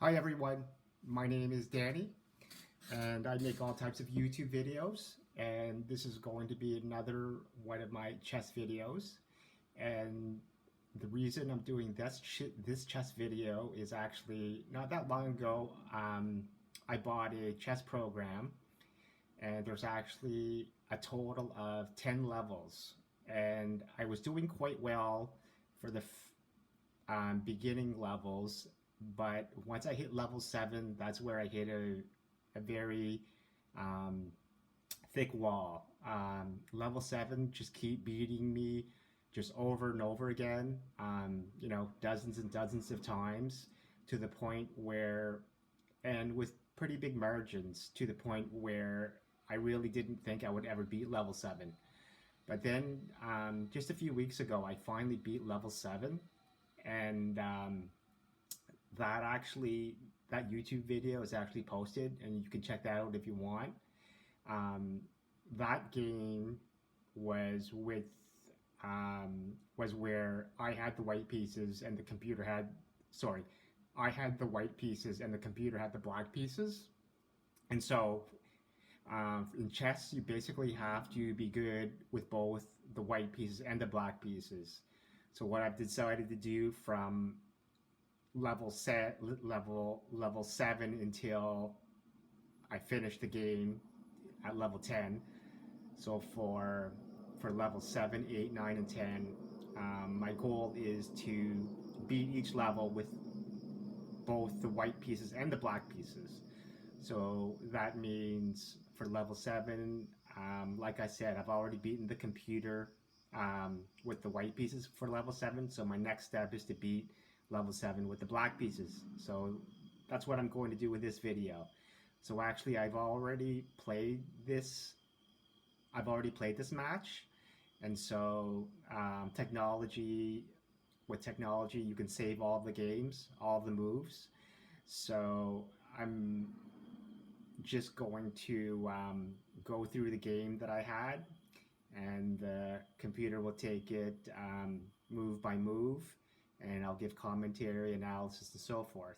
Hi everyone, my name is Danny and I make all types of YouTube videos, and this is going to be another one of my chess videos. And the reason I'm doing this chess video is actually not that long ago. I bought a chess program, and there's actually a total of 10 levels, and I was doing quite well for the beginning levels, but once I hit level 7, that's where I hit a very um, thick wall. Level 7 just keep beating me just over and over again, dozens and dozens of times, to the point where, and with pretty big margins, to the point where I really didn't think I would ever beat level 7. But then just a few weeks ago, I finally beat level 7, and that YouTube video is actually posted, and you can check that out if you want. Um, that game was with was where I had the white pieces and the computer had sorry, I had the white pieces and the computer had the black pieces. And so in chess, you basically have to be good with both the white pieces and the black pieces. So what I've decided to do from level 7 until I finish the game at level 10. So for level 7, 8, 9, and 10, my goal is to beat each level with both the white pieces and the black pieces. So that means for level 7, like I said, I've already beaten the computer with the white pieces for level 7. So my next step is to beat level 7 with the black pieces. So that's what I'm going to do with this video. So actually I've already played this match. And so with technology, you can save all the games, all the moves. So I'm just going to go through the game that I had, and the computer will take it move by move, and I'll give commentary, analysis, and so forth.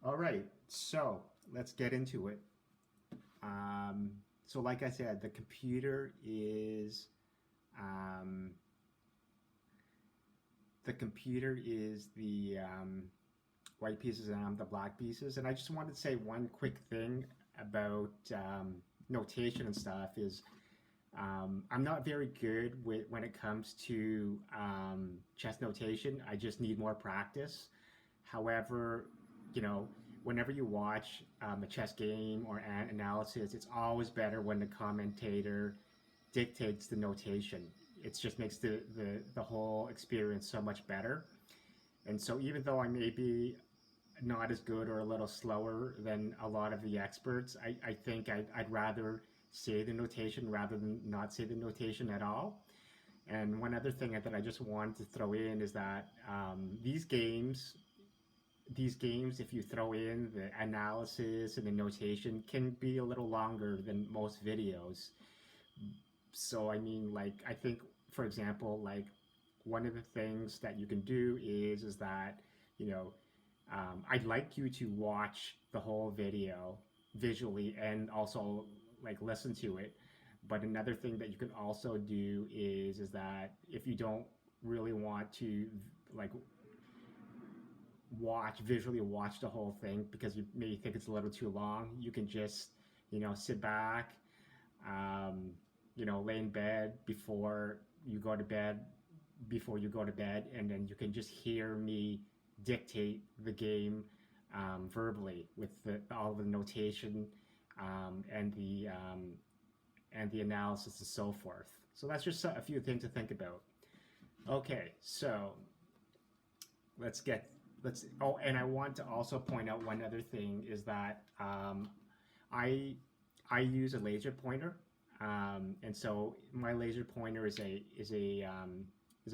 All right, so let's get into it. So like I said, the computer is the white pieces and I'm the black pieces. And I just wanted to say one quick thing about notation and stuff is I'm not very good when it comes to chess notation. I just need more practice. However, whenever you watch a chess game or an analysis, it's always better when the commentator dictates the notation. It just makes the whole experience so much better. And so even though I may be not as good or a little slower than a lot of the experts, I think I'd rather say the notation rather than not say the notation at all. And one other thing that I just wanted to throw in is that these games, if you throw in the analysis and the notation, can be a little longer than most videos. So I mean, like, I think, for example, like, one of the things that you can do is that, I'd like you to watch the whole video visually and also like listen to it. But another thing that you can also do is that if you don't really want to like visually watch the whole thing because you may think it's a little too long, you can just sit back, lay in bed before you go to bed, and then you can just hear me dictate the game verbally with all the notation and the analysis and so forth. So that's just a few things to think about. Okay, so oh, and I want to also point out one other thing is that I use a laser pointer, and so my laser pointer is a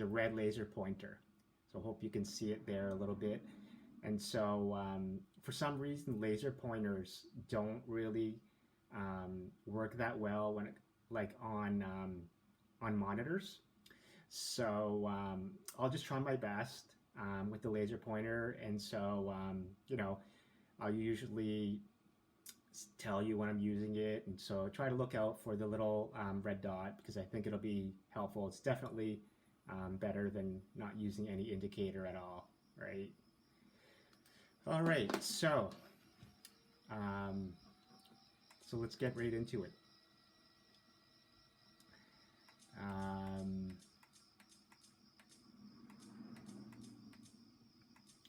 red laser pointer. So I hope you can see it there a little bit. And so for some reason, laser pointers don't really work that well when on monitors. So I'll just try my best with the laser pointer. And so I'll usually tell you when I'm using it, and so try to look out for the little red dot because I think it'll be helpful. It's definitely better than not using any indicator at all, right? All right, um, so let's get right into it. Um,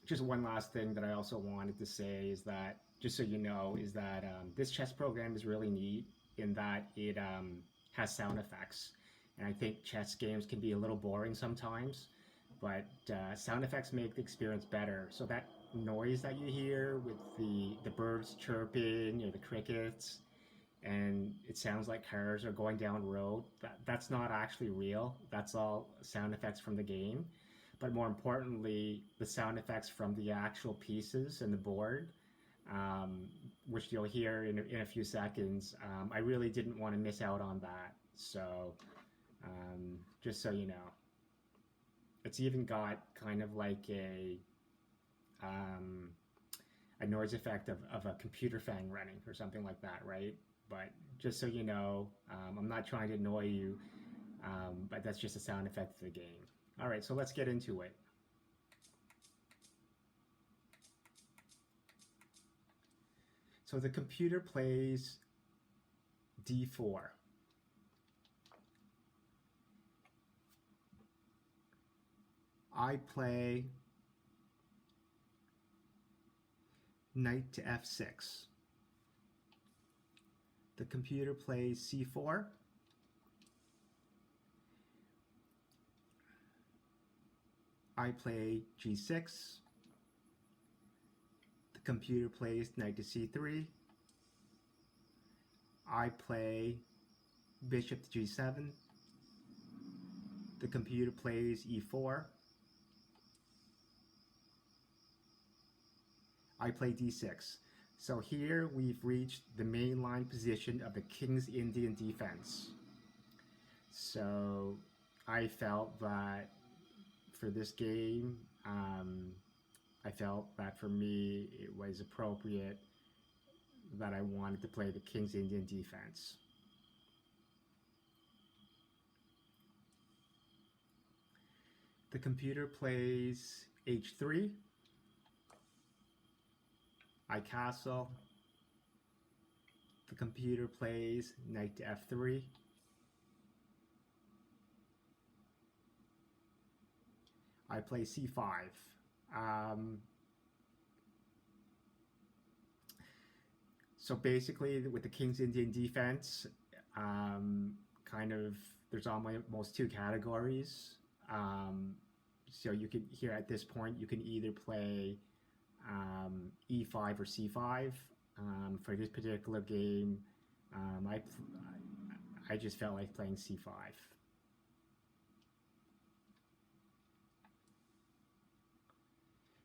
just one last thing that I also wanted to say is that, just so you know, is that this chess program is really neat in that it has sound effects. And I think chess games can be a little boring sometimes, but sound effects make the experience better. So that noise that you hear with the birds chirping or the crickets, and it sounds like cars are going down the road, that's not actually real. That's all sound effects from the game. But more importantly, the sound effects from the actual pieces and the board, um, which you'll hear in a few seconds. I really didn't want to miss out on that. So just so you know, it's even got kind of like um, a noise effect of a computer fan running or something like that, right? But just so you know, I'm not trying to annoy you, but that's just a sound effect of the game. All right, so let's get into it. So the computer plays d4. I play knight to f6. The computer plays c4. I play g6. The computer plays knight to c3. I play bishop to g7. The computer plays e4. I play d6. So here we've reached the mainline position of the King's Indian defense. So I felt that for this game, I felt that for me it was appropriate that I wanted to play the King's Indian defense. The computer plays h3. I castle. The computer plays knight to f3. I play c5. So basically, with the King's Indian defense, kind of there's almost two categories. So you can here at this point you can either play e5 or c5. For this particular game, I just felt like playing c5.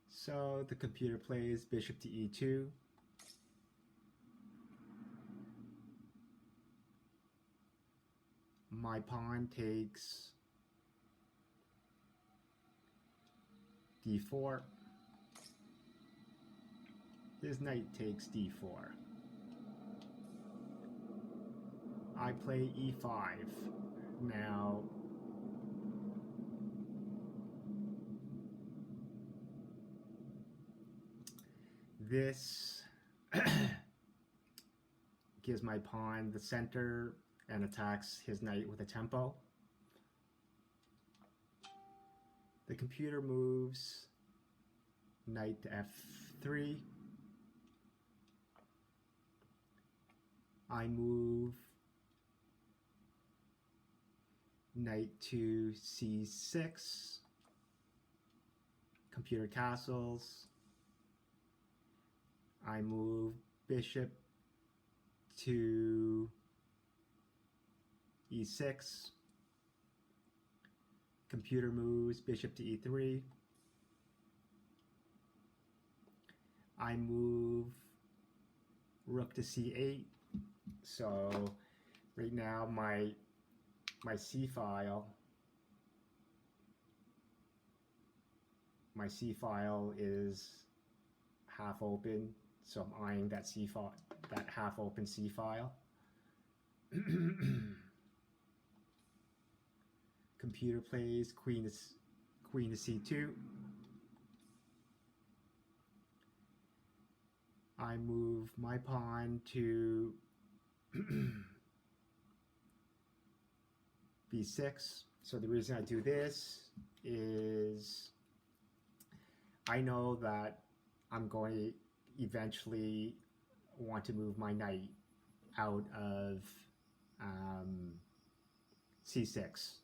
So the computer plays bishop to e2. My pawn takes d4. His knight takes d4. I play e5. Now, this gives my pawn the center and attacks his knight with a tempo. The computer moves knight to f3. I move knight to c6. Computer castles. I move bishop to e6. Computer moves bishop to e3. I move rook to c8. So right now my c file is half open. So I'm eyeing that C file, that half open C file. Computer plays queen to C2. I move my pawn to B6. So the reason I do this is I know that I'm going to eventually want to move my knight out of C6.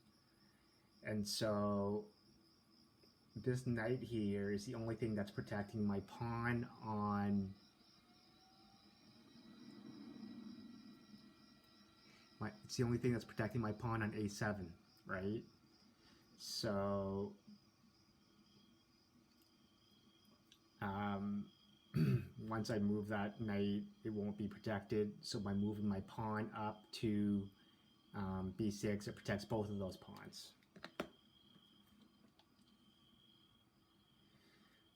And so this knight here is the only thing that's protecting my pawn on it's the only thing that's protecting my pawn on A7, right? So once I move that knight, it won't be protected. So by moving my pawn up to B6, it protects both of those pawns.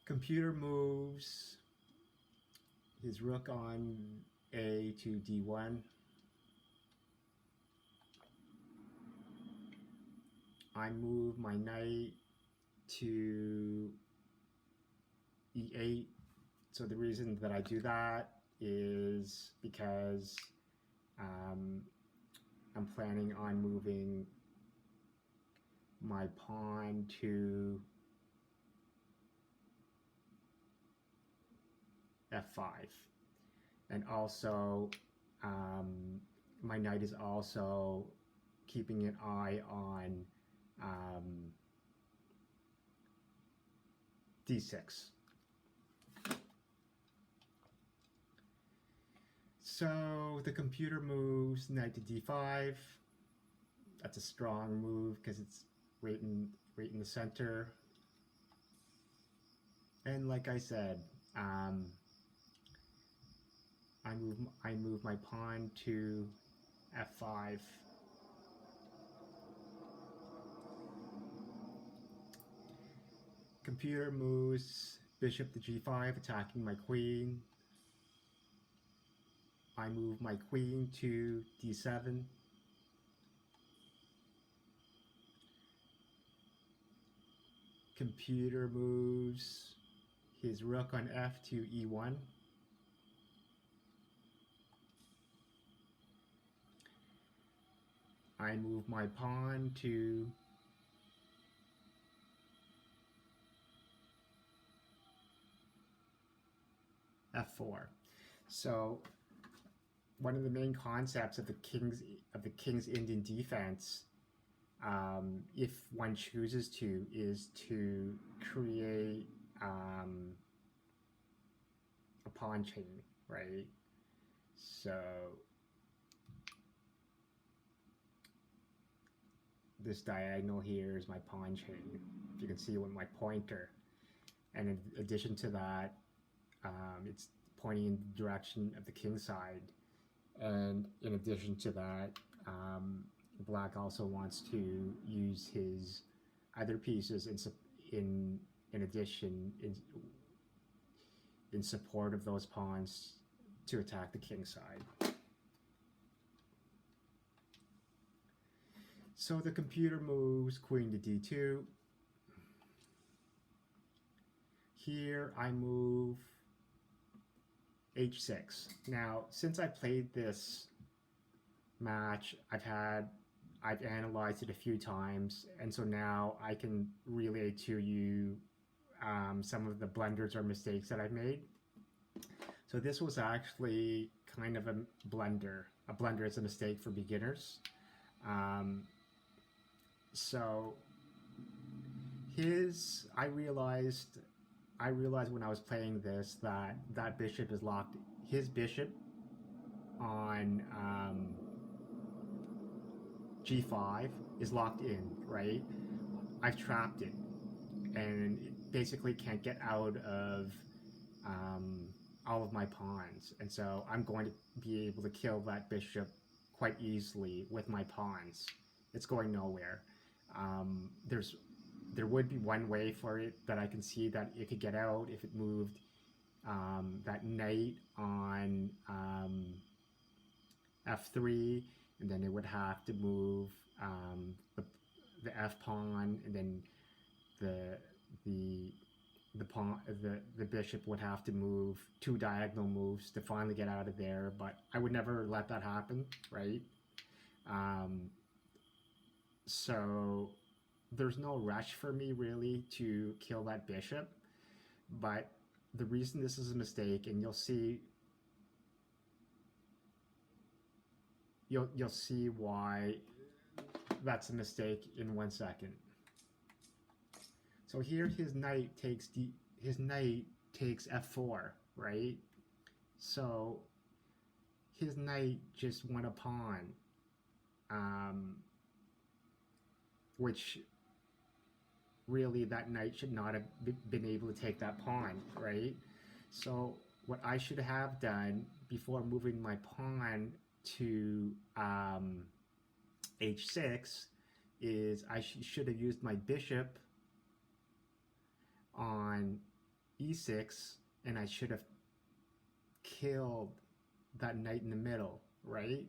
Computer moves his rook on A to D1. I move my knight to E8. So the reason that I do that is because I'm planning on moving my pawn to F5. And also my knight is also keeping an eye on D6. So the computer moves knight to D5. That's a strong move because it's right in the center. And like I said, I move my pawn to F5. Computer moves bishop to G5, attacking my queen. I move my queen to D7. Computer moves his rook on F to E1. I move my pawn to F4. So one of the main concepts of the King's Indian defense, if one chooses to, is to create a pawn chain, right? So this diagonal here is my pawn chain, if you can see with my pointer. And in addition to that, it's pointing in the direction of the king side. And in addition to that, Black also wants to use his other pieces in addition in support of those pawns to attack the king side. So the computer moves queen to D2. Here I move H6. Now, since I played this match, I've analyzed it a few times, and so now I can relay to you some of the blunders or mistakes that I've made. So this was actually kind of a blunder. A blunder is a mistake for beginners. So I realized when I was playing this that bishop is locked. His bishop on G5 is locked in, right? I've trapped it, and it basically can't get out of all of my pawns, and so I'm going to be able to kill that bishop quite easily with my pawns. It's going nowhere. There would be one way for it that I can see that it could get out if it moved that knight on f3, and then it would have to move the f pawn, and then the pawn, the bishop would have to move 2 diagonal moves to finally get out of there. But I would never let that happen, right? So there's no rush for me really to kill that bishop. But the reason this is a mistake, and you'll see why that's a mistake in 1 second. So here his knight takes f4, right? So his knight just won a pawn, which really that knight should not have been able to take that pawn, right? So what I should have done before moving my pawn to h6 is I should have used my bishop on e6, and I should have killed that knight in the middle, right?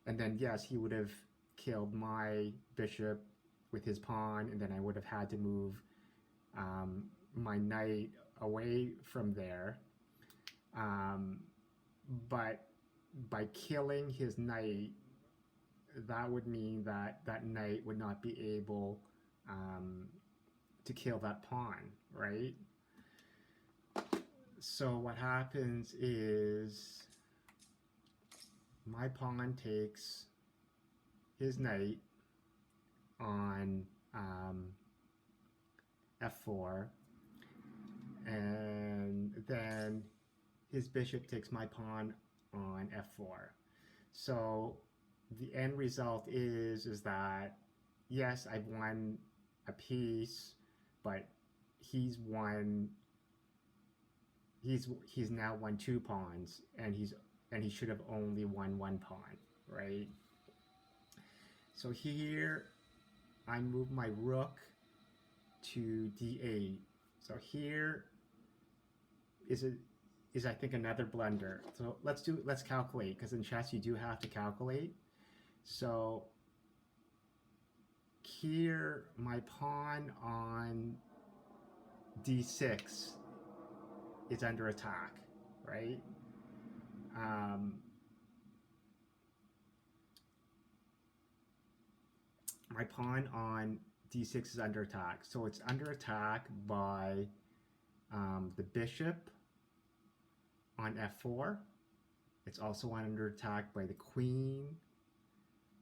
And then yes, he would have killed my bishop with his pawn, and then I would have had to move my knight away from there. But by killing his knight, that would mean that that knight would not be able to kill that pawn, right? So what happens is my pawn takes his knight on f4, and then his bishop takes my pawn on f4. So the end result is that yes, I've won a piece, but he's now won 2 pawns, and he should have only won 1 pawn, right? So here I move my rook to d8. So here is I think another blunder. So let's calculate, because in chess you do have to calculate. So here my pawn on d6 is under attack, right? My pawn on d6 is under attack. So it's under attack by the bishop on f4. It's also under attack by the queen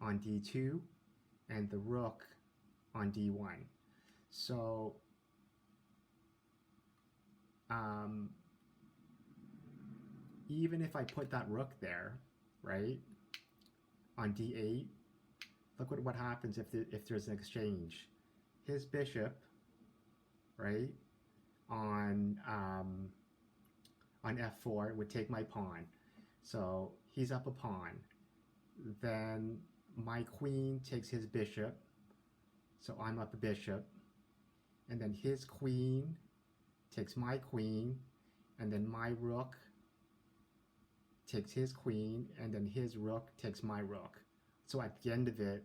on d2 and the rook on d1. So even if I put that rook there, right, on d8, look what happens if there's an exchange. His bishop, right, on f4 would take my pawn. So he's up a pawn. Then my queen takes his bishop, so I'm up a bishop. And then his queen takes my queen, and then my rook takes his queen, and then his rook takes my rook. So at the end of it,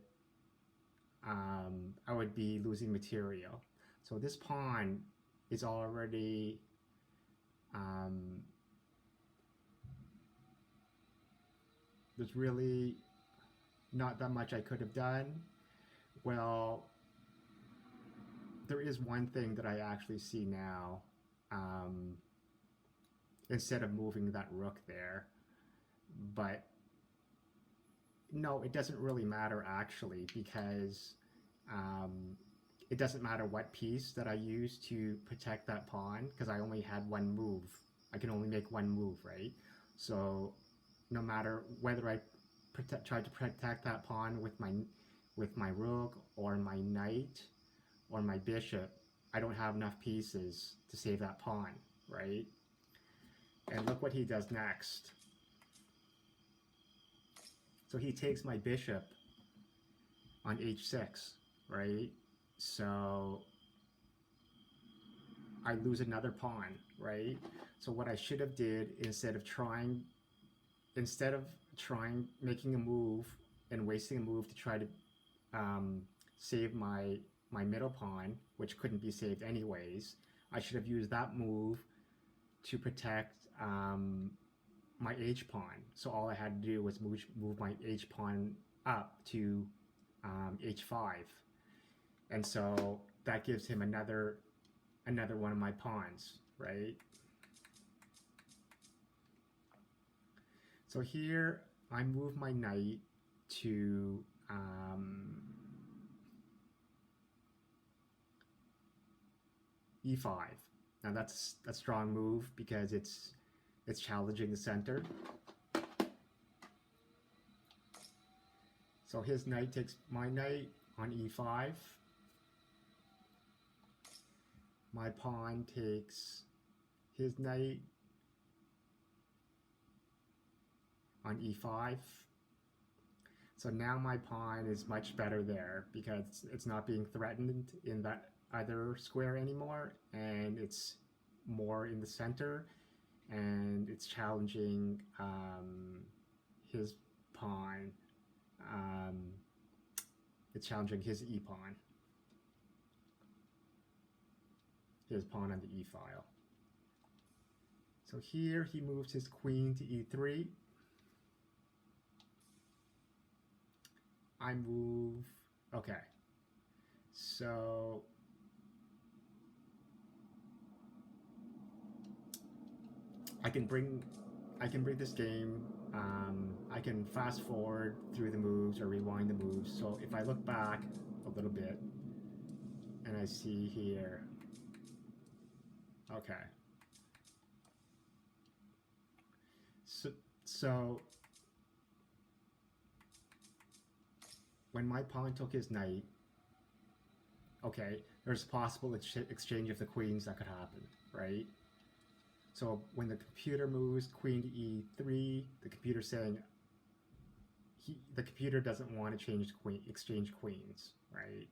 I would be losing material. So this pawn is already there's really not that much I could have done. Well, there is one thing that I actually see now. Instead of moving that rook there, but no, it doesn't really matter actually, because it doesn't matter what piece that I use to protect that pawn, because I only had 1 move. I can only make 1 move, right? So no matter whether I try to protect that pawn with my rook or my knight or my bishop, I don't have enough pieces to save that pawn, right? And look what he does next. So he takes my bishop on h6, right? So I lose another pawn, right? So what I should have did instead of trying making a move and wasting a move to try to um, save my middle pawn, which couldn't be saved anyways, I should have used that move to protect my H pawn. So all I had to do was move my H pawn up to H5, and so that gives him another one of my pawns, right? So here I move my knight to E5. Now that's a strong move because it's challenging the center. So his knight takes my knight on E5. My pawn takes his knight on E5. So now my pawn is much better there because it's not being threatened in that other square anymore, and it's more in the center, and it's challenging his pawn. It's challenging his E pawn, his pawn on the E file. So here he moves his queen to E3. I move, okay, so I can bring this game. I can fast forward through the moves or rewind the moves. So if I look back a little bit and I see here, okay, so when my pawn took his knight, okay, there's a possible exchange of the queens that could happen, right? So when the computer moves queen to E3, the computer's saying the computer doesn't want to exchange queens, right?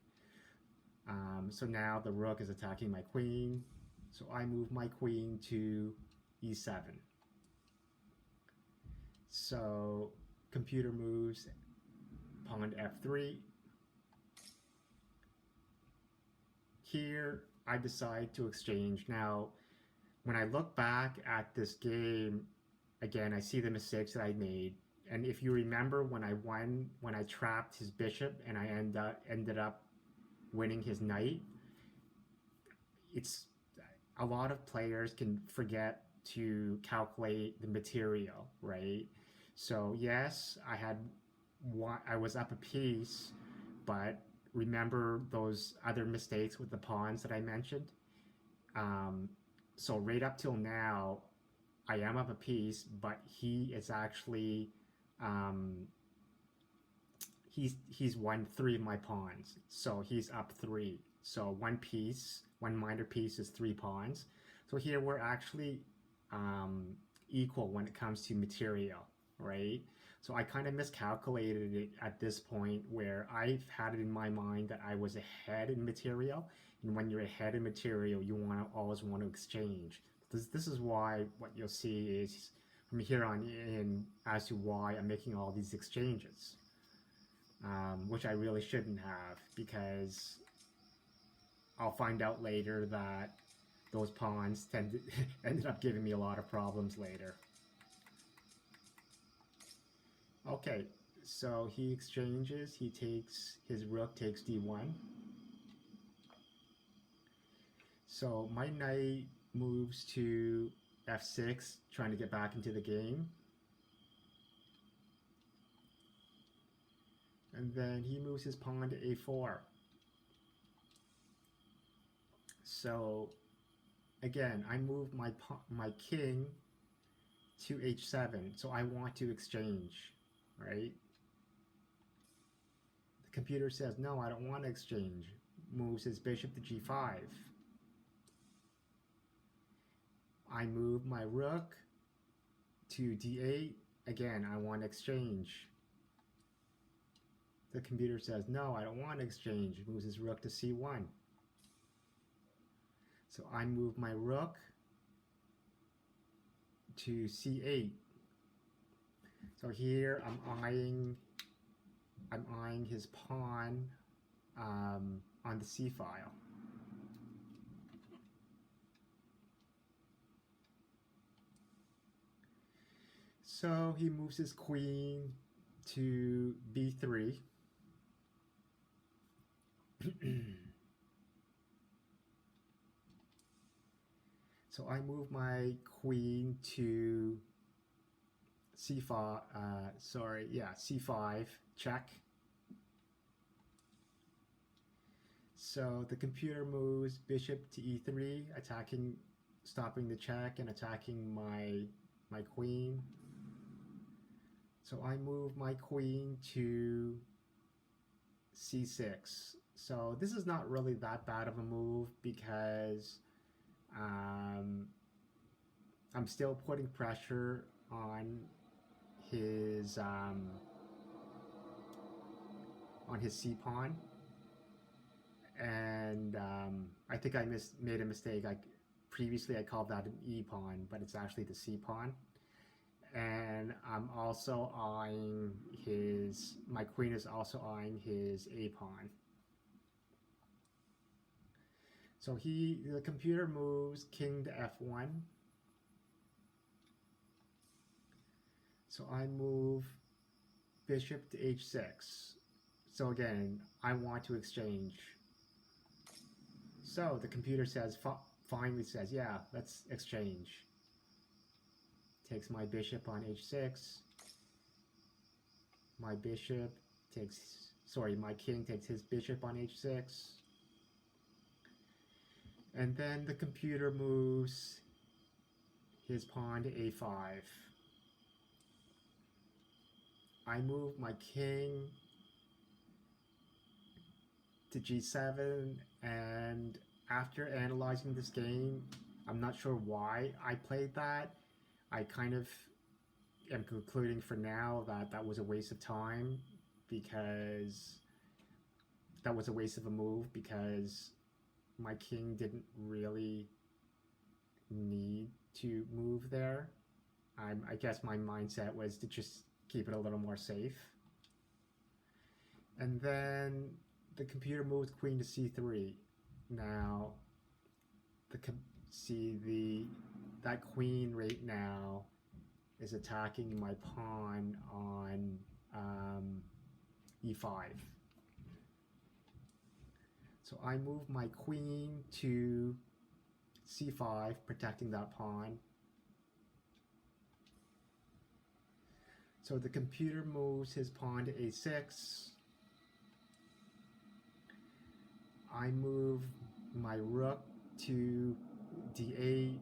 So now the rook is attacking my queen. So I move my queen to E7. So computer moves pawn to F3. Here I decide to exchange. Now, when I look back at this game, again, I see the mistakes that I made. And if you remember when I trapped his bishop and I ended up winning his knight, it's a lot of players can forget to calculate the material, right? So yes, I was up a piece, but remember those other mistakes with the pawns that I mentioned? So right up till now, I am up a piece, but he is actually he's won 3 of my pawns, so he's up 3. So one minor piece is 3 pawns. So here we're actually equal when it comes to material, right? So I kind of miscalculated it at this point where I've had it in my mind that I was ahead in material, and when you're ahead in material, you always want to exchange. This is why what you'll see is from here on in as to why I'm making all these exchanges, which I really shouldn't have, because I'll find out later that those pawns ended up giving me a lot of problems later. Okay, so he exchanges, his rook takes d1. So my knight moves to f6, trying to get back into the game. And then he moves his pawn to a4. So again, I move my king to h7, so I want to exchange, right? The computer says, no, I don't want to exchange. Moves his bishop to g5. I move my rook to d8. Again, I want to exchange. The computer says, no, I don't want to exchange. Moves his rook to c1. So I move my rook to c8. So here I'm eyeing his pawn on the c file. So he moves his queen to b3. So I move my queen to c5, c5, check. So the computer moves bishop to e3, stopping the check and attacking my queen. So I move my queen to c6. So this is not really that bad of a move because I'm still putting pressure on his c pawn, and I think I made a mistake. Previously I called that an e pawn, but it's actually the c pawn. And I'm also eyeing my queen is also eyeing his a pawn. So the computer moves king to f1. So I move bishop to h6. So again, I want to exchange. So the computer finally says, yeah, let's exchange. Takes my bishop on h6. My king takes his bishop on h6. And then the computer moves his pawn to a5. I move my king to g7, and after analyzing this game, I'm not sure why I played that. I kind of am concluding for now that that was a waste of time, because that was a waste of a move, because my king didn't really need to move there. I guess my mindset was to just keep it a little more safe. And then the computer moves queen to c3. Now, that queen right now is attacking my pawn on e5. So I move my queen to c5, protecting that pawn. So the computer moves his pawn to a6. I move my rook to d8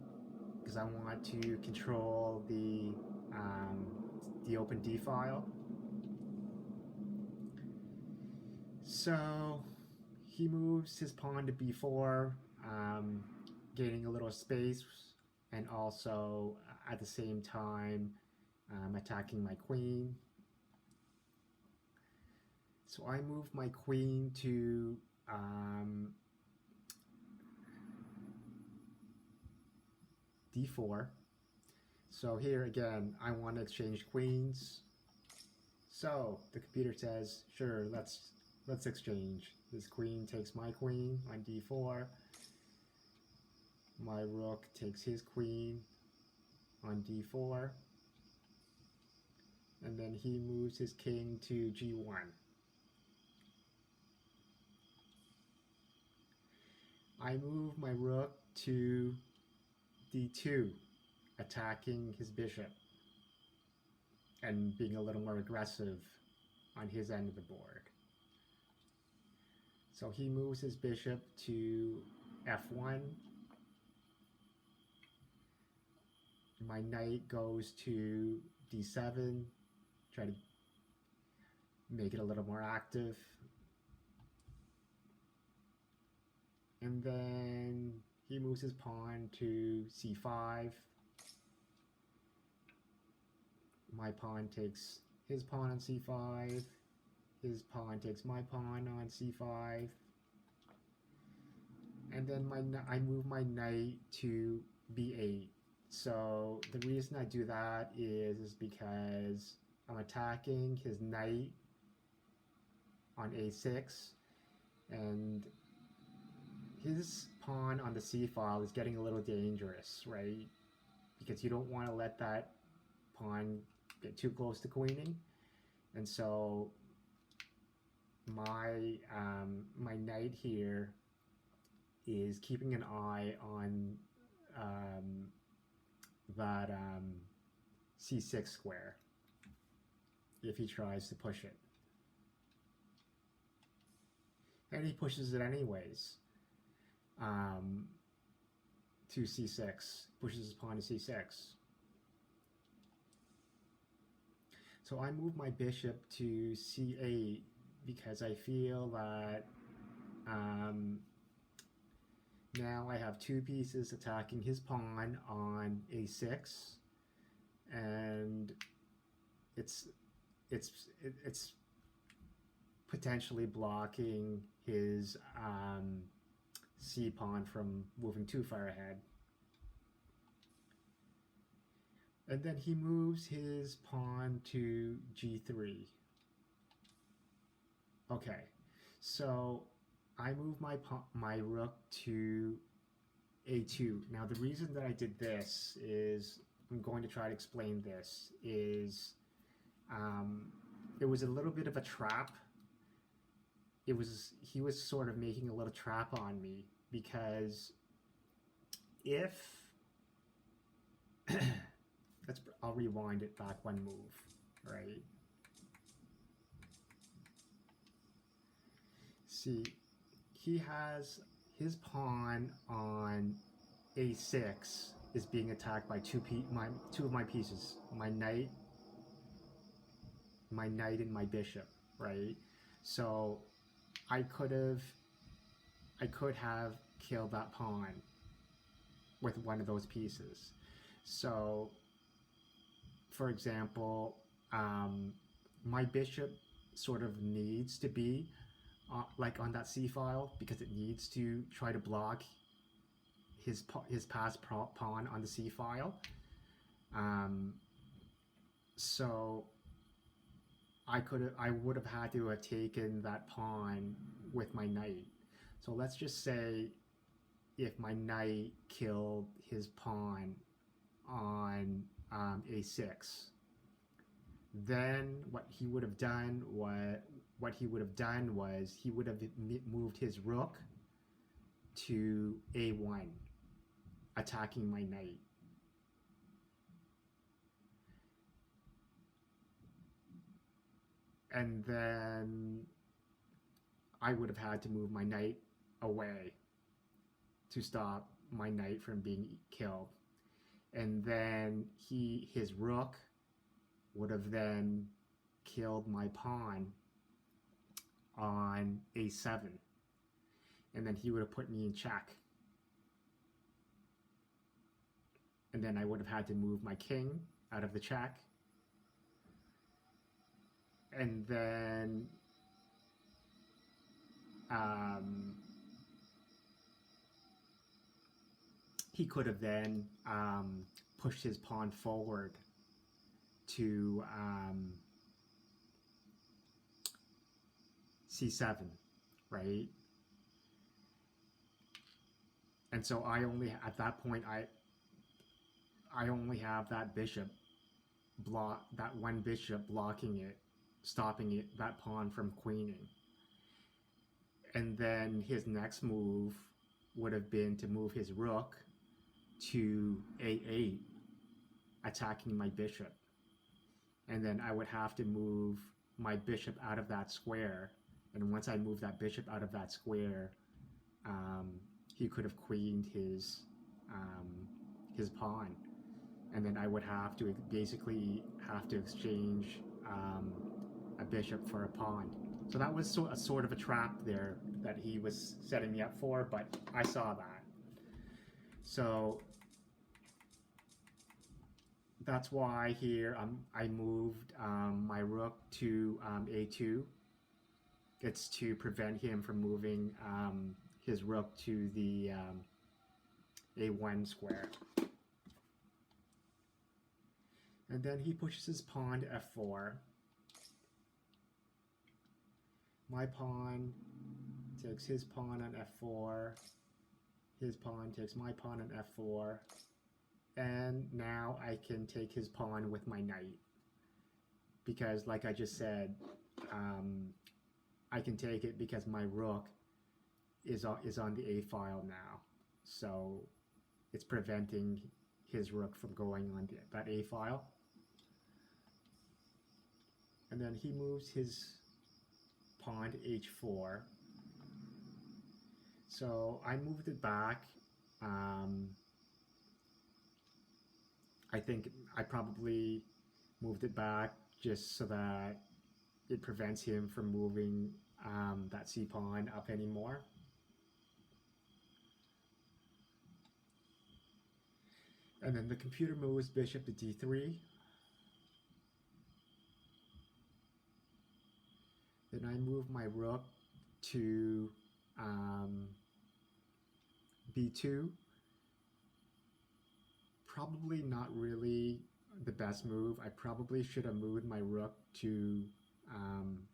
because I want to control the open d file. So he moves his pawn to b4, gaining a little space, and also at the same time attacking my queen. So I move my queen to d4. So here again, I want to exchange queens. So the computer says, sure, let's exchange. This queen takes my queen on d4. My rook takes his queen on d4. And then he moves his king to g1. I move my rook to d2, attacking his bishop and being a little more aggressive on his end of the board. So he moves his bishop to f1. My knight goes to d7, try to make it a little more active. And then he moves his pawn to c5. My pawn takes his pawn on c5. His pawn takes my pawn on c5. And then I move my knight to b8. So the reason I do that is because I'm attacking his knight on a6, and his pawn on the c file is getting a little dangerous, right? Because you don't want to let that pawn get too close to queening. And so my knight here is keeping an eye on that c6 square if he tries to push it. And he pushes it anyways. To c6, pushes his pawn to c6. So I move my bishop to c8 because I feel that now I have two pieces attacking his pawn on a6, and it's potentially blocking his c pawn from moving too far ahead. And then he moves his pawn to g3. Okay, so I move my rook to a2. Now the reason that I did this is, I'm going to try to explain this, is it was a little bit of a trap. He was sort of making a little trap on me, because if I'll rewind it back one move, right? See, he has his pawn on a6 is being attacked by two of my pieces, my knight and my bishop, right? So I could have killed that pawn with one of those pieces. So, for example, my bishop sort of needs to be like on that c file, because it needs to try to block his passed pawn on the c file. So I would have had to have taken that pawn with my knight. So let's just say if my knight killed his pawn on a6, then what he would have done was he would have moved his rook to a1, attacking my knight. And then I would have had to move my knight away to stop my knight from being killed. And then his rook would have then killed my pawn on a7. And then he would have put me in check. And then I would have had to move my king out of the check. And then he could have then pushed his pawn forward to c7, right? And so at that point I only have that bishop that one bishop blocking it, stopping it, that pawn from queening. And then his next move would have been to move his rook to a8, attacking my bishop. And then I would have to move my bishop out of that square. And once I move that bishop out of that square, he could have queened his pawn. And then I would have to basically exchange a bishop for a pawn. So that was a sort of a trap there that he was setting me up for, but I saw that. So that's why here I moved my rook to a2. It's to prevent him from moving his rook to the a1 square. And then he pushes his pawn to f4. My pawn takes his pawn on f4. His pawn takes my pawn on f4. And now I can take his pawn with my knight. Because like I just said, I can take it because my rook is on the a file now. So it's preventing his rook from going on that a file. And then he moves his pawn to h4. So I moved it back. I think I probably moved it back just so that it prevents him from moving that c pawn up anymore. And then the computer moves bishop to d3. Then I move my rook to b2. Probably not really the best move. I probably should have moved my rook to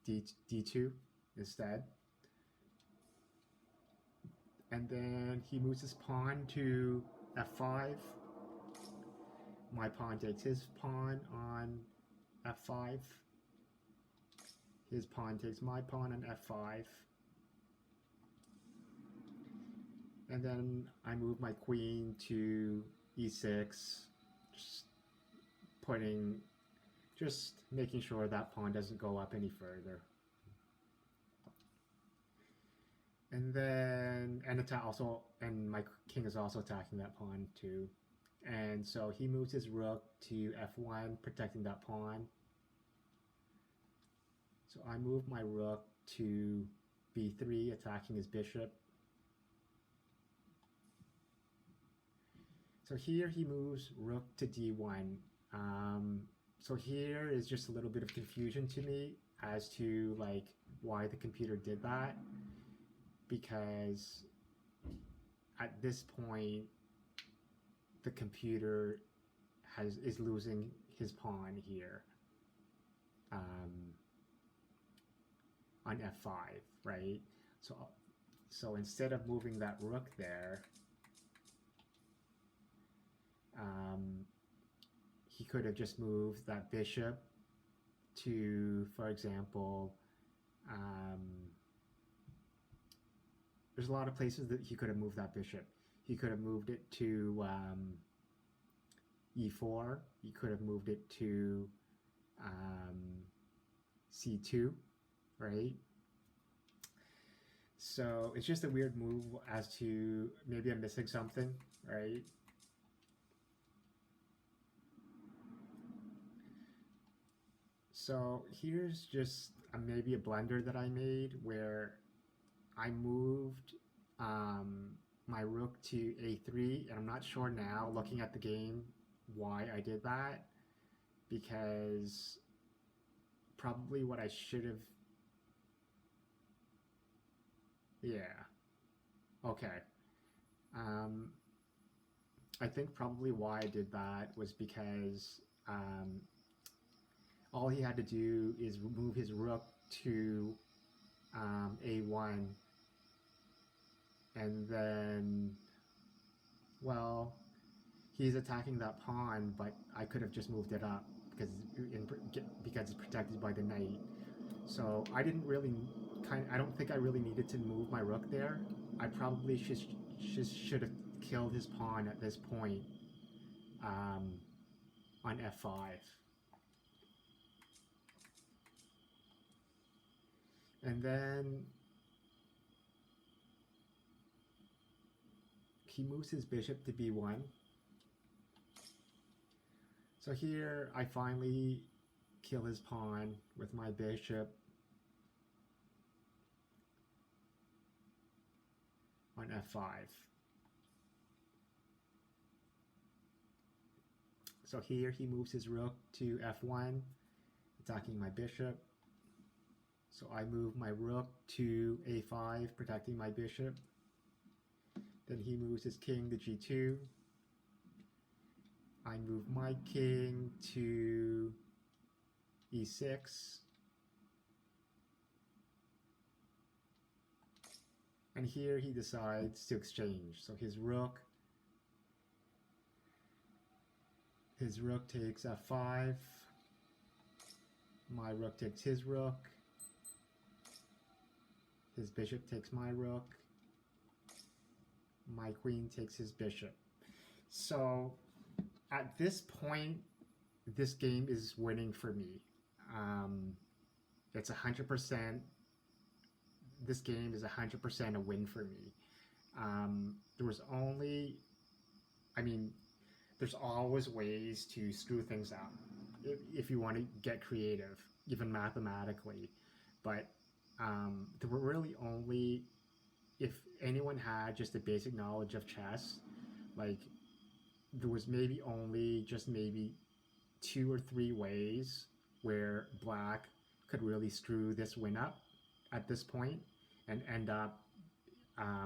d2 instead. And then he moves his pawn to f5. My pawn takes his pawn on f5. His pawn takes my pawn on f5. And then I move my queen to e6, just making sure that pawn doesn't go up any further. And then, and my king is also attacking that pawn too. And so he moves his rook to f1, protecting that pawn. So I move my rook to b3, attacking his bishop. So here he moves rook to d1. So here is just a little bit of confusion to me as to like why the computer did that, because at this point the computer is losing his pawn here on f5, right? So instead of moving that rook there, he could have just moved that bishop to, for example, there's a lot of places that he could have moved that bishop. He could have moved it to e4. He could have moved it to c2, right? So it's just a weird move as to maybe I'm missing something, right? So here's just maybe a blunder that I made where I moved my rook to a3, and I'm not sure now, looking at the game, why I did that, because probably what I should have, okay. I think probably why I did that was because all he had to do is move his rook to a1, and then, well, he's attacking that pawn, but I could have just moved it up because it's protected by the knight. So I didn't really I don't think I really needed to move my rook there. I probably should have killed his pawn at this point on f5. And then he moves his bishop to b1. So here I finally kill his pawn with my bishop on f5. So here he moves his rook to f1, attacking my bishop. So I move my rook to a5, protecting my bishop. Then he moves his king to g2. I move my king to e6. And here he decides to exchange. So his rook takes f5. My rook takes his rook. His bishop takes my rook. My queen takes his bishop. So at this point, this game is winning for me. It's 100%. This game is 100% a win for me. There was only, I mean, there's always ways to screw things up if you want to get creative, even mathematically. But there were really only, if anyone had just a basic knowledge of chess, like there was maybe only just maybe 2 or 3 ways where black could really screw this win up at this point and end up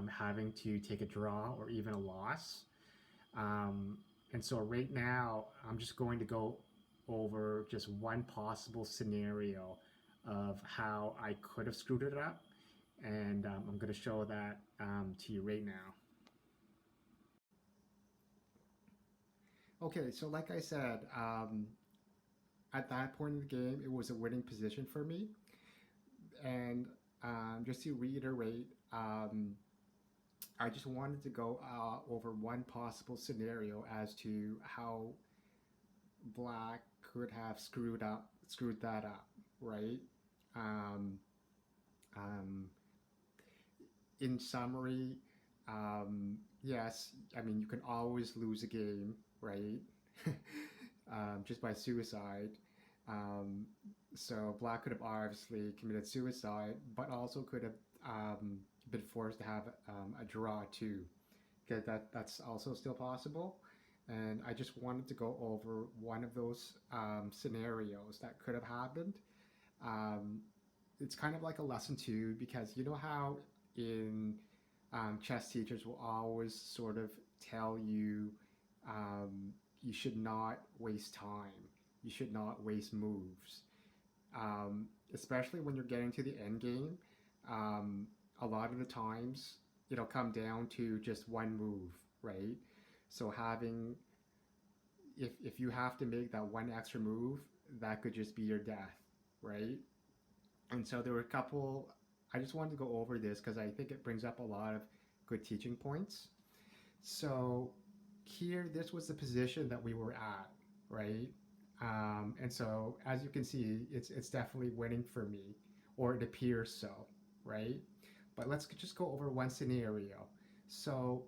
having to take a draw or even a loss. And so right now, I'm just going to go over just one possible scenario of how I could have screwed it up. And I'm going to show that to you right now. Okay, so like I said, at that point in the game, it was a winning position for me. And just to reiterate, I just wanted to go over one possible scenario as to how black could have screwed that up, right? In summary, yes, I mean, you can always lose a game, right? Just by suicide. So black could have obviously committed suicide, but also could have been forced to have a draw too, because that's also still possible. And I just wanted to go over one of those scenarios that could have happened. It's kind of like a lesson too, because you know how in chess teachers will always sort of tell you you should not waste time, you should not waste moves, especially when you're getting to the end game. A lot of the times it'll come down to just one move, right? So if you have to make that one extra move, that could just be your death, right? And so there were a couple, I just wanted to go over this because I think it brings up a lot of good teaching points. So here, this was the position that we were at, right? And so as you can see, it's definitely winning for me, or it appears so, right? But let's just go over one scenario. So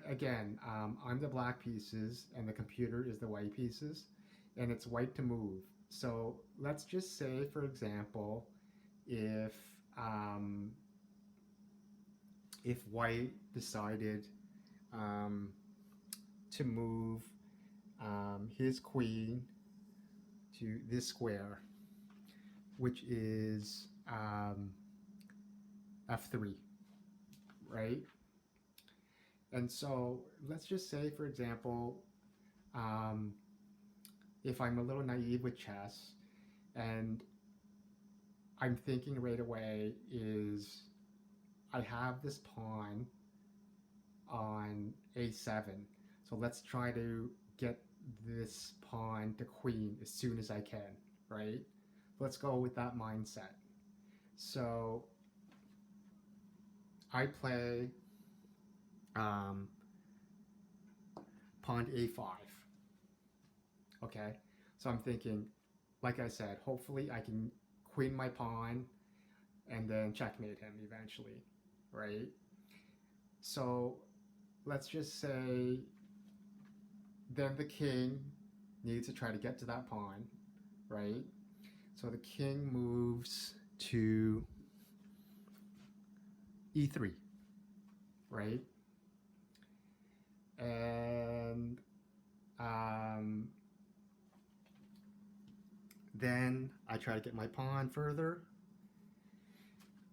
again, I'm the black pieces and the computer is the white pieces, and it's white to move. So let's just say, for example, if white decided to move his queen to this square, which is f3, right? And so let's just say, for example, if I'm a little naive with chess and I'm thinking right away is I have this pawn on a7, so let's try to get this pawn to queen as soon as I can, right? Let's go with that mindset. So I play pawn a5. Okay, so I'm thinking, like I said, hopefully I can queen my pawn and then checkmate him eventually, right? So let's just say then the king needs to try to get to that pawn, right? So the king moves to e3, right? And then I try to get my pawn further,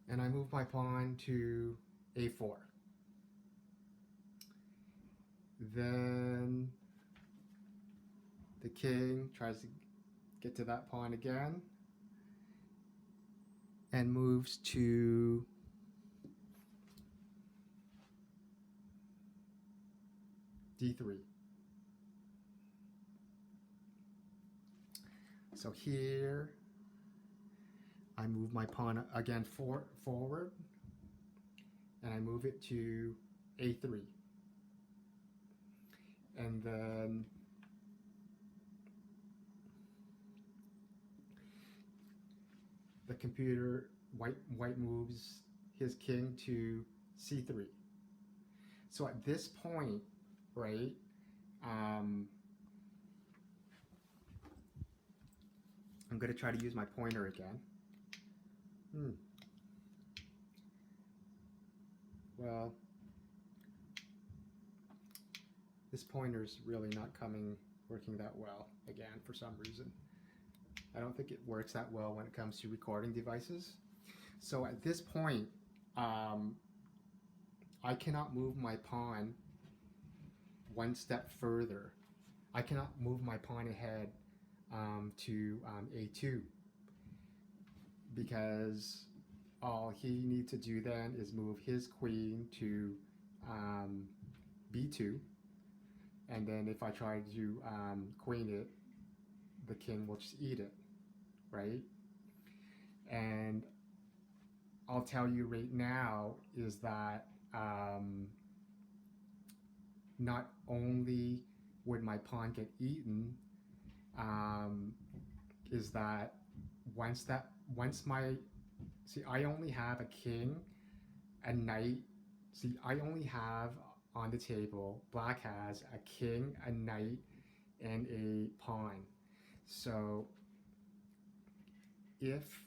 and I move my pawn to a4. Then The king tries to get to that pawn again and moves to d3. So here I move my pawn again forward, and I move it to a3. And then the computer, white moves his king to c3. So at this point, right, I'm going to try to use my pointer again. Well, this pointer's really not working that well again for some reason. I don't think it works that well when it comes to recording devices. So at this point, I cannot move my pawn one step further. I cannot move my pawn ahead to a2, because all he needs to do then is move his queen to b2, and then if I try to queen it, the king will just eat it, right? And I'll tell you right now is that not only would my pawn get eaten, is that I only have a king, a knight. See, I only have on the table, black has a king, a knight, and a pawn. So if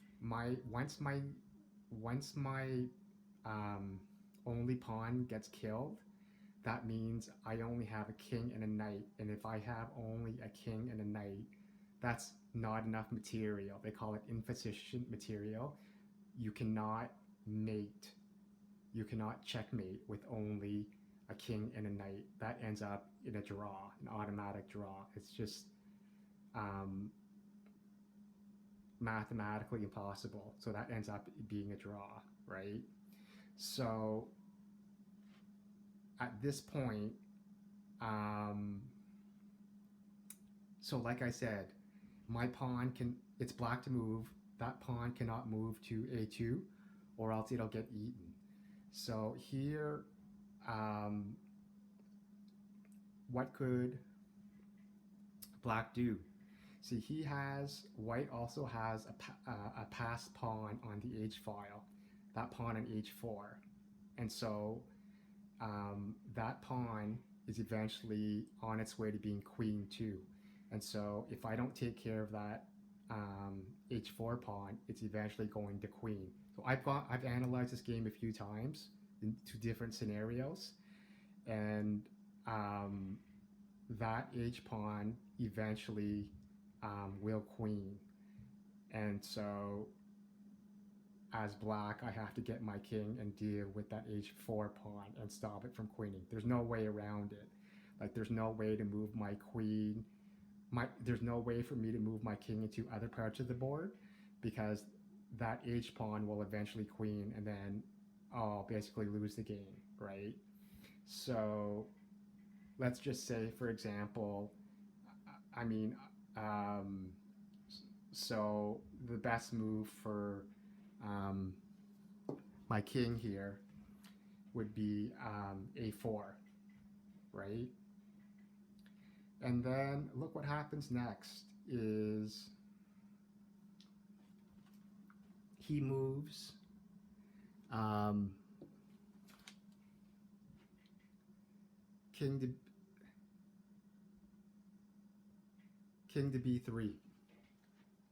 once my only pawn gets killed, that means I only have a king and a knight. And if I have only a king and a knight, that's not enough material. They call it insufficient material. You cannot checkmate with only a king and a knight. That ends up in a draw, an automatic draw. It's just mathematically impossible. So that ends up being a draw, right? So at this point, so like I said, my pawn it's black to move. That pawn cannot move to a2, or else it'll get eaten. So here, what could black do? See, white also has a passed pawn on the h file, that pawn on h4. And so that pawn is eventually on its way to being queen 2. And so if I don't take care of that h4 pawn, it's eventually going to queen. So I've analyzed this game a few times into different scenarios, and that h pawn eventually will queen. And so as black, I have to get my king and deal with that h4 pawn and stop it from queening. There's no way around it. Like, there's no way to move my queen. There's no way for me to move my king into other parts of the board, because that h pawn will eventually queen, and then I'll basically lose the game, right? So let's just say, for example, so the best move for my king here would be a4, right? And then look what happens next is he moves king to b3,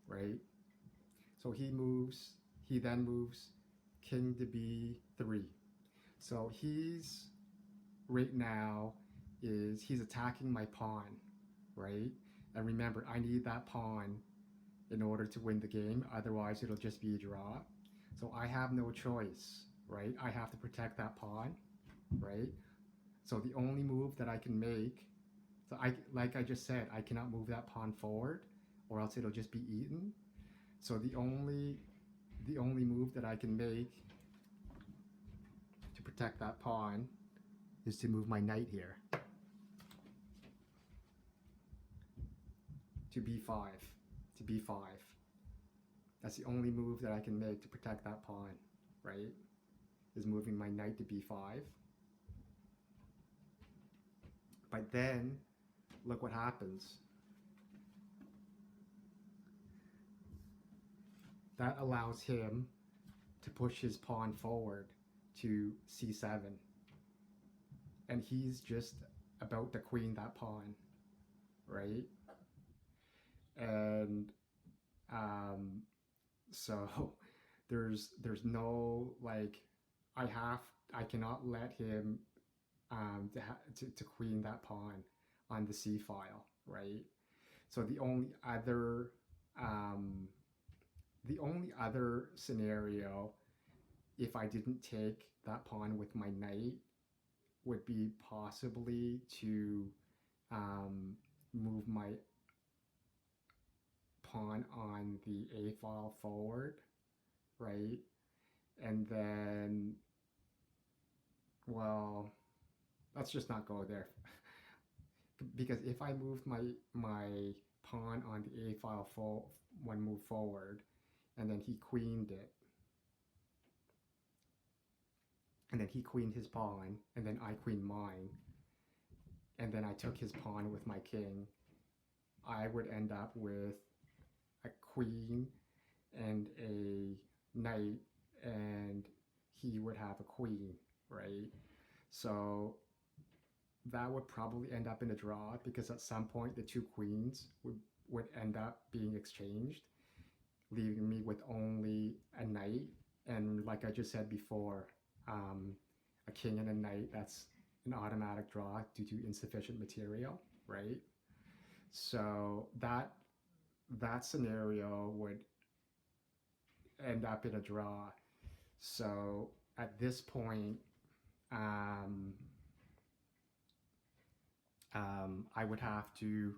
right? So he then moves king to b3. So right now he's attacking my pawn, right? And remember, I need that pawn in order to win the game, otherwise it'll just be a draw. So I have no choice, right? I have to protect that pawn, right? So the only move that I can make So like I just said, I cannot move that pawn forward, or else it'll just be eaten. So the only move that I can make to protect that pawn is to move my knight here to b5, to b5. That's the only move that I can make to protect that pawn, right? Is moving my knight to b5. But then, look what happens. That allows him to push his pawn forward to c7. And he's just about to queen that pawn, right? And so there's no, like, I cannot let him to queen that pawn on the c file, right? So the only other scenario, if I didn't take that pawn with my knight, would be possibly to move my pawn on the a file forward, right? And then, well, let's just not go there. Because if I moved my pawn on the a file one move forward, and then he queened it, and then he queened his pawn, and then I queened mine, and then I took his pawn with my king, I would end up with a queen and a knight, and he would have a queen, right? So that would probably end up in a draw, because at some point the two queens would end up being exchanged, leaving me with only a knight. And like I just said before, a king and a knight, that's an automatic draw due to insufficient material, right? So that scenario would end up in a draw. So at this point, I would have to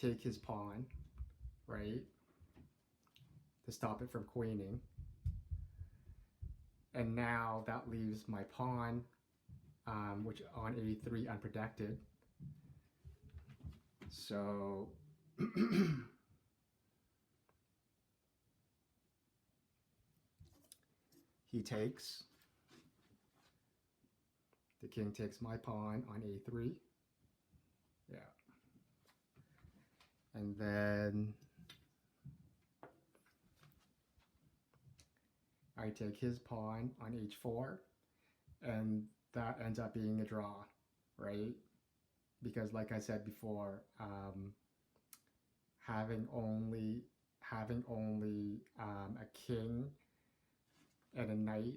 take his pawn, right, to stop it from queening. And now that leaves my pawn, which on a3 unprotected. So he takes, the king takes my pawn on a3. Yeah. And then I take his pawn on h4, and that ends up being a draw, right? Because like I said before, having only a king and a knight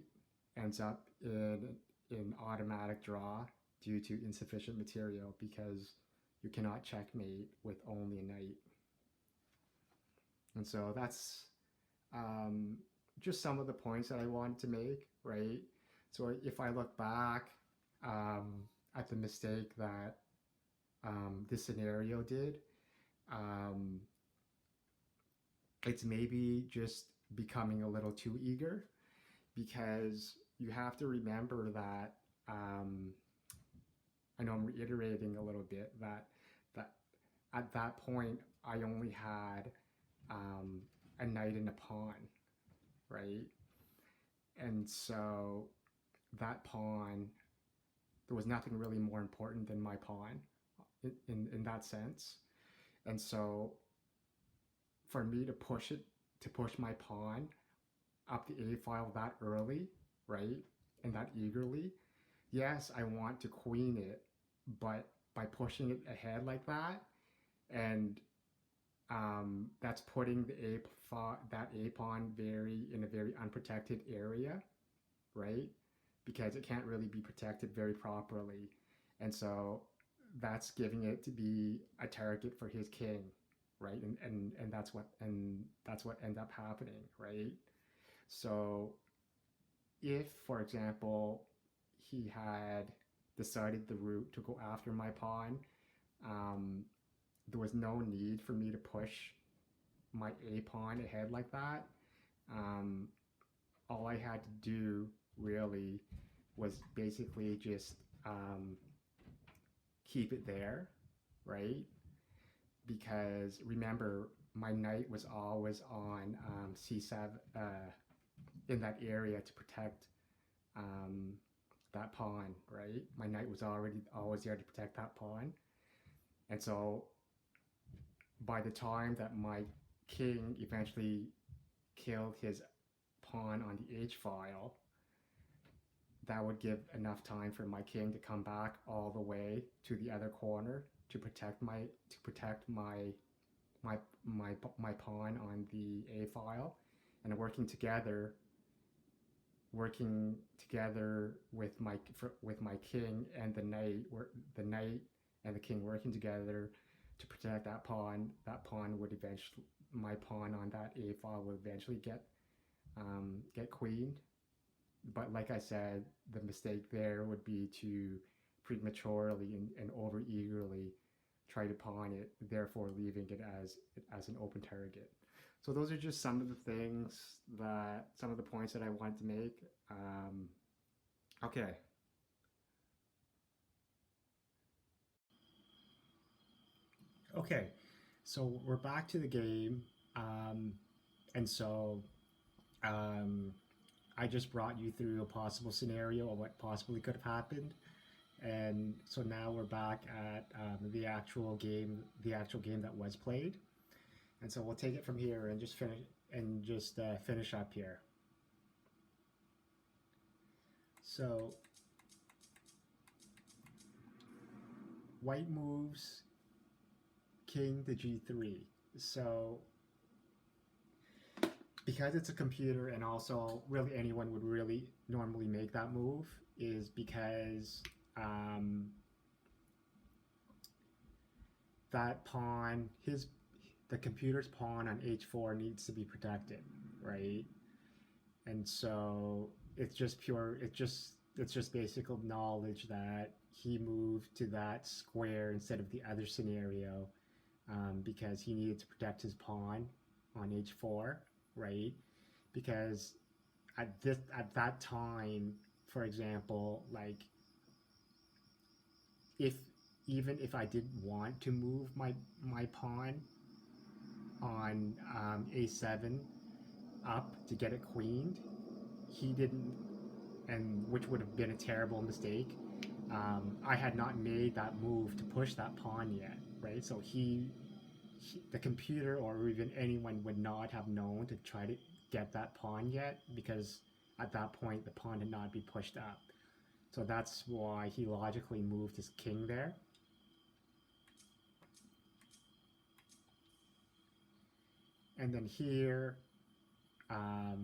ends up in automatic draw due to insufficient material, because you cannot checkmate with only a knight. And so that's just some of the points that I wanted to make, right? So if I look back at the mistake that this scenario did, it's maybe just becoming a little too eager, because you have to remember that I know I'm reiterating a little bit that at that point I only had a knight and a pawn, right? And so that pawn, there was nothing really more important than my pawn in that sense. And so for me to push my pawn up the a file that early, right, and that eagerly, yes, I want to queen it, but by pushing it ahead like that, and that's putting that a pawn in a very unprotected area, right? Because it can't really be protected very properly, and so that's giving it to be a target for his king, right? And that's what ends up happening, right? So if, for example, he had decided the route to go after my pawn, there was no need for me to push my a pawn ahead like that. Um, all I had to do really was basically just keep it there, right? Because remember, my knight was always on c7 in that area to protect um, that pawn, right? My knight was already always there to protect that pawn. And so by the time that my king eventually killed his pawn on the h file, that would give enough time for my king to come back all the way to the other corner to protect my pawn on the a file, and working together with my king and the knight and the king working together to protect that pawn. That pawn would eventually My pawn on that a file would eventually get queened. But like I said, the mistake there would be to prematurely and over eagerly try to pawn it, therefore leaving it as an open target. So those are just some of the points that I wanted to make. Okay. Okay, so we're back to the game, and so um, I just brought you through a possible scenario of what possibly could have happened, and so now we're back at the actual game that was played, and so we'll take it from here and just finish up here. So white moves king to g3. So because it's a computer, and also really anyone would really normally make that move, is because that pawn, the computer's pawn on h4 needs to be protected, right? And so it's just basic knowledge that he moved to that square instead of the other scenario, because he needed to protect his pawn on h4, right? Because at that time, for example, like if even if I didn't want to move my pawn on a7 up to get it queened, he didn't, and which would have been a terrible mistake. I had not made that move to push that pawn yet, right? So the computer or even anyone would not have known to try to get that pawn yet, because at that point the pawn had not been pushed up. So that's why he logically moved his king there. And then here, I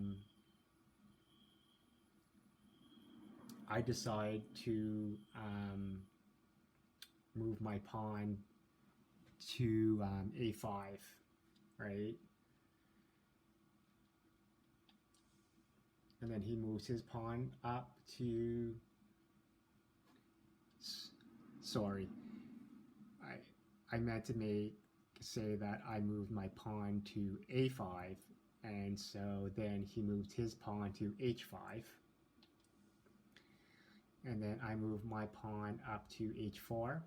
decide to move my pawn to a5, right? And then he moves his pawn up to, sorry, I meant to say that I moved my pawn to a5, and so then he moved his pawn to h5, and then I move my pawn up to h4,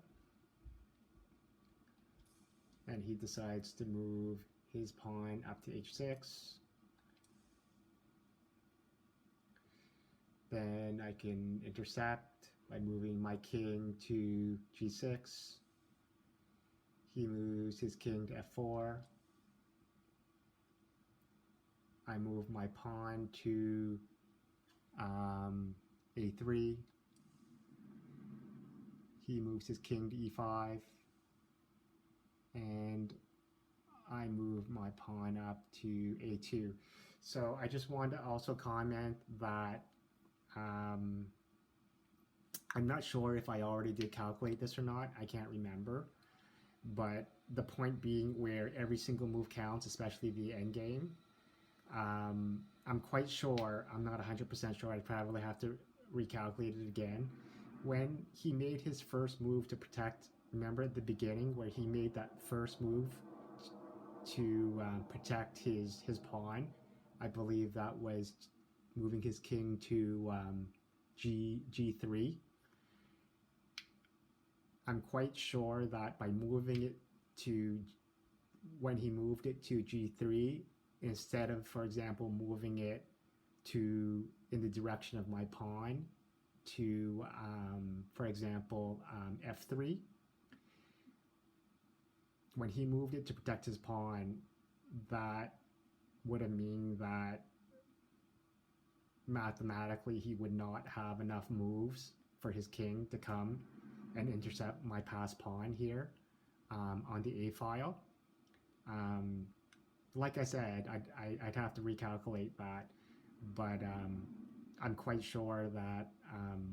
and he decides to move his pawn up to h6. Then I can intercept by moving my king to g6. He moves his king to f4. I move my pawn to a3. He moves his king to e5. And I move my pawn up to a2. So I just wanted to also comment that I'm not sure if I already did calculate this or not. I can't remember. But the point being, where every single move counts, especially the end game, I'm quite sure, I'm not 100% sure, I'd probably have to recalculate it again, when he made his first move to protect, remember at the beginning where he made that first move to protect his pawn, I believe that was moving his king to G3. I'm quite sure that by moving it to, when he moved it to G3, instead of, for example, moving it to in the direction of my pawn to, for example, F3, when he moved it to protect his pawn, that would have mean that mathematically he would not have enough moves for his king to come and intercept my passed pawn here on the A file. Like I said, I'd have to recalculate that, but I'm quite sure that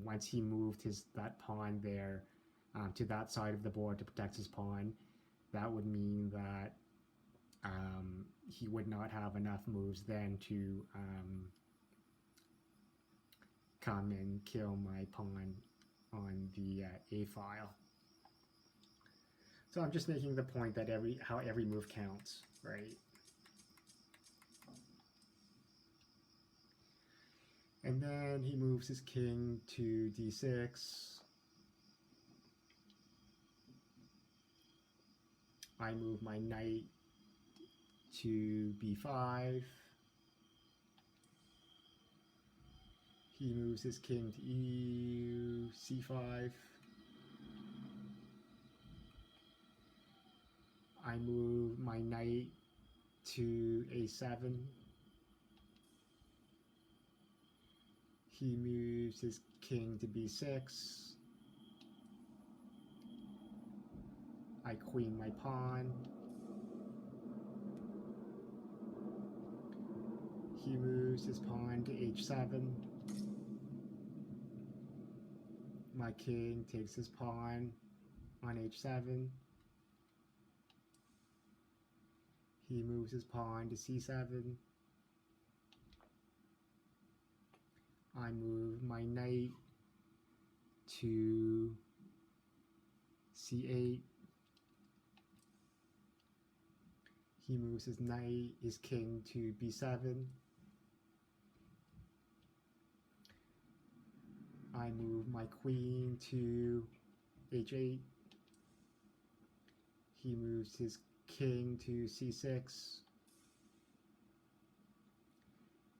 once he moved that pawn there to that side of the board to protect his pawn, that would mean that he would not have enough moves then to come and kill my pawn on the A file. So I'm just making the point that how every move counts, right? And then he moves his king to D6. I move my knight to B5. He moves his king to EU, C5. I move my knight to A7. He moves his king to B6. I queen my pawn. He moves his pawn to H7. My king takes his pawn on H7. He moves his pawn to C7. I move my knight to C8. He moves his king to B7. I move my queen to H8. He moves his king to C6.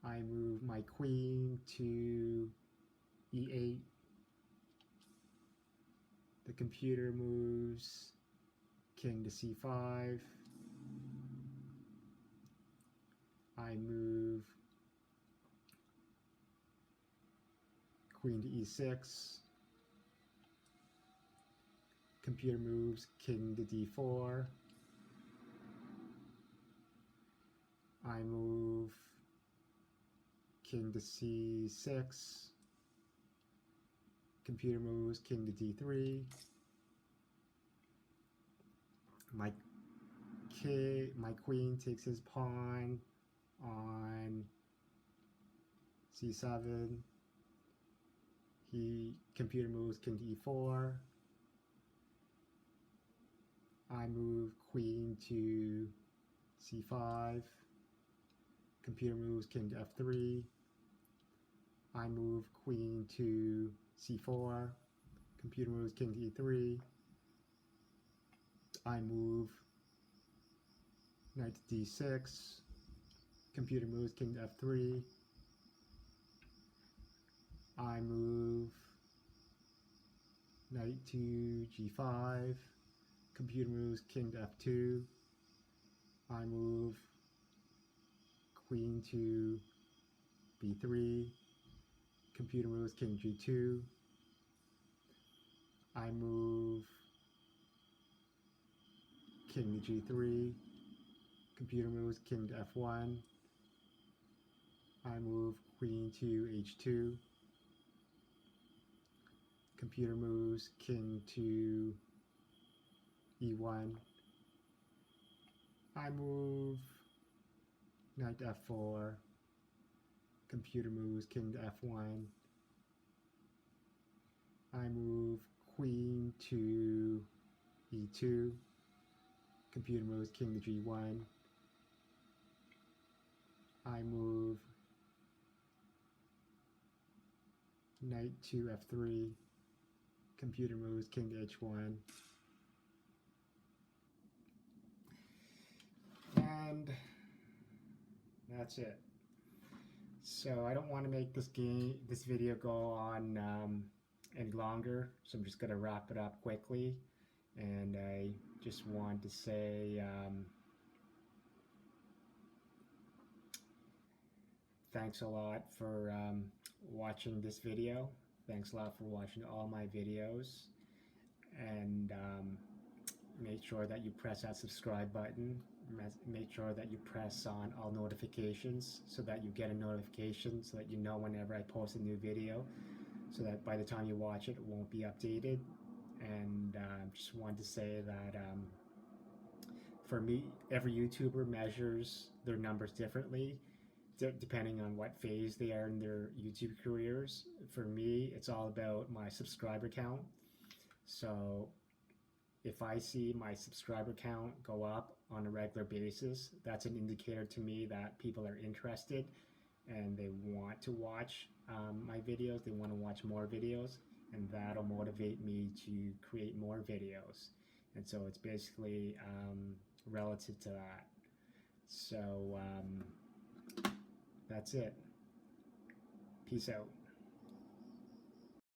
I move my queen to E8. The computer moves king to C5. I move queen to E6. Computer moves king to D4. I move king to C6. Computer moves king to D3. My queen takes his pawn on C7. Computer moves king to E4. I move queen to C5. Computer moves king to F3. I move queen to C4. Computer moves king to E3. I move knight to D6. Computer moves king to F3. I move knight to G5. Computer moves king to F2. I move queen to B3. Computer moves king G2. I move king to G3. Computer moves king to F1. I move queen to H2. Computer moves king to E1. I move knight to F4. Computer moves king to F1. I move queen to e2. Computer moves king to g1. I move knight to f3. Computer moves king to h1. And that's it. So I don't want to make this video go on any longer, so I'm just going to wrap it up quickly. And I just want to say thanks a lot for watching this video. Thanks a lot for watching all my videos. And make sure that you press that subscribe button. Make sure that you press on all notifications so that you get a notification so that you know whenever I post a new video, so that by the time you watch it, it won't be updated. And just wanted to say that for me, every YouTuber measures their numbers differently depending on what phase they are in their YouTube careers. For me, it's all about my subscriber count. So if I see my subscriber count go up on a regular basis, that's an indicator to me that people are interested and they want to watch my videos. They want to watch more videos, and that'll motivate me to create more videos. And so it's basically relative to that. So that's it. Peace out.